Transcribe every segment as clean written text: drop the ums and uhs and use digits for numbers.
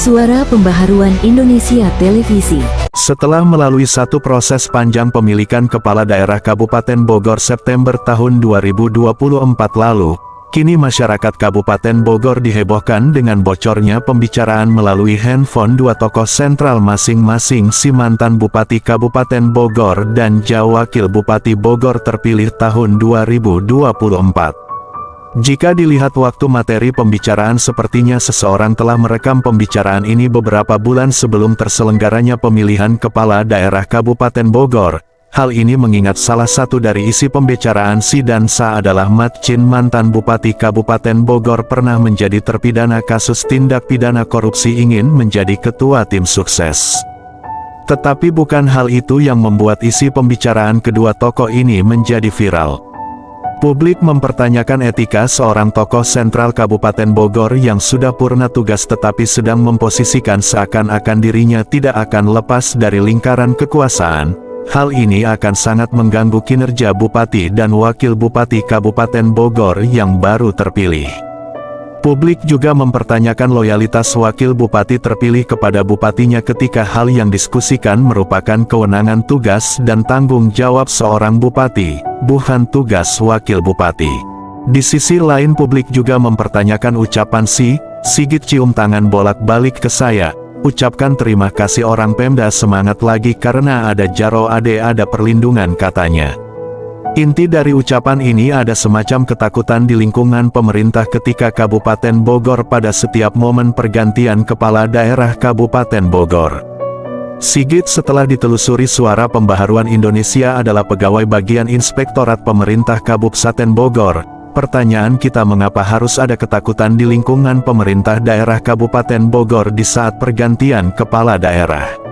Suara Pembaharuan Indonesia Televisi. Setelah melalui satu proses panjang pemilikan Kepala Daerah Kabupaten Bogor September tahun 2024 lalu, kini masyarakat Kabupaten Bogor dihebohkan dengan bocornya pembicaraan melalui handphone dua tokoh sentral masing-masing, si mantan Bupati Kabupaten Bogor dan Wakil Bupati Bogor terpilih tahun 2024. Jika dilihat waktu materi pembicaraan, sepertinya seseorang telah merekam pembicaraan ini beberapa bulan sebelum terselenggaranya pemilihan Kepala Daerah Kabupaten Bogor. Hal ini mengingat salah satu dari isi pembicaraan si dan sa adalah Mat Chin, mantan Bupati Kabupaten Bogor, pernah menjadi terpidana kasus tindak pidana korupsi, ingin menjadi ketua tim sukses. Tetapi bukan hal itu yang membuat isi pembicaraan kedua tokoh ini menjadi viral. Publik mempertanyakan etika seorang tokoh sentral Kabupaten Bogor yang sudah purna tugas tetapi sedang memposisikan seakan-akan dirinya tidak akan lepas dari lingkaran kekuasaan. Hal ini akan sangat mengganggu kinerja Bupati dan Wakil Bupati Kabupaten Bogor yang baru terpilih. Publik juga mempertanyakan loyalitas Wakil Bupati terpilih kepada bupatinya ketika hal yang diskusikan merupakan kewenangan, tugas, dan tanggung jawab seorang bupati, bukan tugas Wakil Bupati. Di sisi lain, publik juga mempertanyakan ucapan Sigit cium tangan bolak-balik ke saya, ucapkan terima kasih orang Pemda, semangat lagi karena ada Jaro Ade, ada perlindungan, katanya. Inti dari ucapan ini ada semacam ketakutan di lingkungan pemerintah ketika Kabupaten Bogor pada setiap momen pergantian Kepala Daerah Kabupaten Bogor. Sigit, setelah ditelusuri Suara Pembaharuan Indonesia, adalah pegawai bagian Inspektorat Pemerintah Kabupaten Bogor. Pertanyaan kita, mengapa harus ada ketakutan di lingkungan pemerintah daerah Kabupaten Bogor di saat pergantian Kepala Daerah?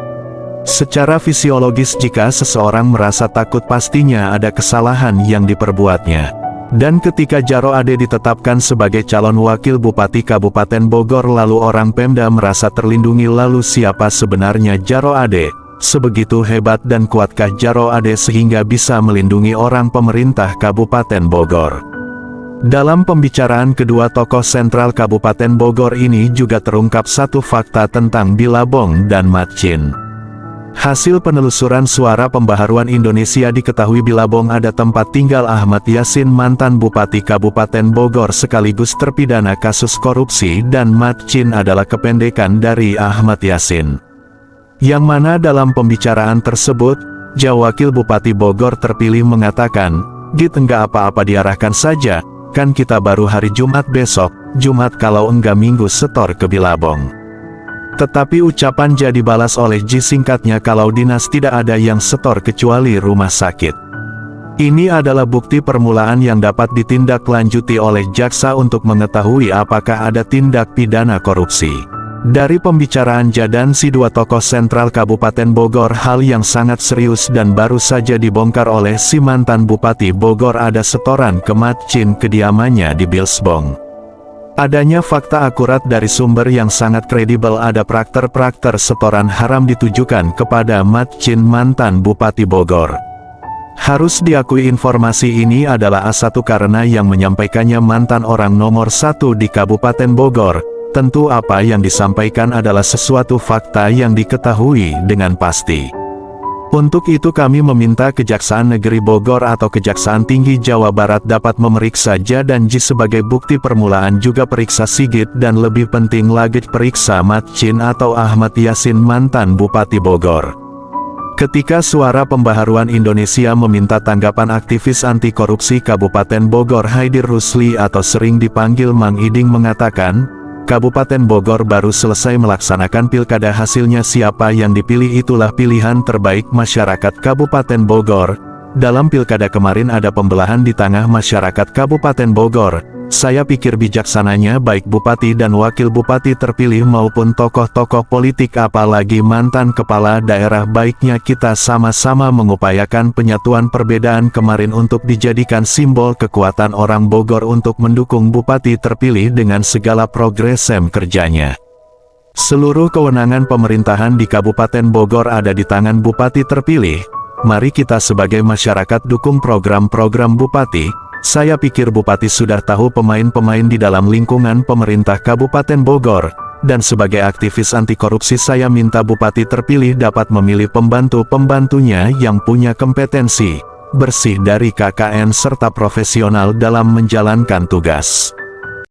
Secara fisiologis, jika seseorang merasa takut pastinya ada kesalahan yang diperbuatnya. Dan ketika Jaro Ade ditetapkan sebagai calon Wakil Bupati Kabupaten Bogor lalu orang Pemda merasa terlindungi, lalu siapa sebenarnya Jaro Ade? Sebegitu hebat dan kuatkah Jaro Ade sehingga bisa melindungi orang pemerintah Kabupaten Bogor? Dalam pembicaraan kedua tokoh sentral Kabupaten Bogor ini juga terungkap satu fakta tentang Bilabong dan Mat Chin. Hasil penelusuran Suara Pembaharuan Indonesia diketahui Bilabong ada tempat tinggal Ahmad Yasin, mantan Bupati Kabupaten Bogor sekaligus terpidana kasus korupsi, dan Mat Chin adalah kependekan dari Ahmad Yasin. Yang mana dalam pembicaraan tersebut, Wakil Bupati Bogor terpilih mengatakan, "Git, enggak apa-apa, diarahkan saja, kan kita baru hari Jumat besok, Jumat kalau enggak Minggu setor ke Bilabong." Tetapi ucapan jadi balas oleh singkatnya kalau dinas tidak ada yang setor kecuali rumah sakit. Ini adalah bukti permulaan yang dapat ditindaklanjuti oleh jaksa untuk mengetahui apakah ada tindak pidana korupsi. Dari pembicaraan dan si dua tokoh sentral Kabupaten Bogor, hal yang sangat serius dan baru saja dibongkar oleh si mantan Bupati Bogor, ada setoran ke Mat Chin kediamannya di Bilsbong. Adanya fakta akurat dari sumber yang sangat kredibel, ada prakter-prakter setoran haram ditujukan kepada Mat Chin, mantan Bupati Bogor. Harus diakui informasi ini adalah A1 karena yang menyampaikannya mantan orang nomor 1 di Kabupaten Bogor. Tentu apa yang disampaikan adalah sesuatu fakta yang diketahui dengan pasti. Untuk itu kami meminta Kejaksaan Negeri Bogor atau Kejaksaan Tinggi Jawa Barat dapat memeriksa dan sebagai bukti permulaan, juga periksa Sigit, dan lebih penting lagi periksa Mat Chin atau Ahmad Yasin, mantan Bupati Bogor. Ketika Suara Pembaharuan Indonesia meminta tanggapan aktivis anti korupsi Kabupaten Bogor Haidir Rusli atau sering dipanggil Mang Iding mengatakan, Kabupaten Bogor baru selesai melaksanakan pilkada, hasilnya siapa yang dipilih itulah pilihan terbaik masyarakat Kabupaten Bogor. Dalam pilkada kemarin ada pembelahan di tengah masyarakat Kabupaten Bogor. Saya pikir bijaksananya baik Bupati dan Wakil Bupati terpilih maupun tokoh-tokoh politik apalagi mantan kepala daerah, baiknya kita sama-sama mengupayakan penyatuan perbedaan kemarin untuk dijadikan simbol kekuatan orang Bogor untuk mendukung Bupati terpilih dengan segala progresem kerjanya. Seluruh kewenangan pemerintahan di Kabupaten Bogor ada di tangan Bupati terpilih. Mari kita sebagai masyarakat dukung program-program Bupati. Saya pikir Bupati sudah tahu pemain-pemain di dalam lingkungan pemerintah Kabupaten Bogor. Dan sebagai aktivis anti korupsi saya minta Bupati terpilih dapat memilih pembantu-pembantunya yang punya kompetensi, bersih dari KKN serta profesional dalam menjalankan tugas.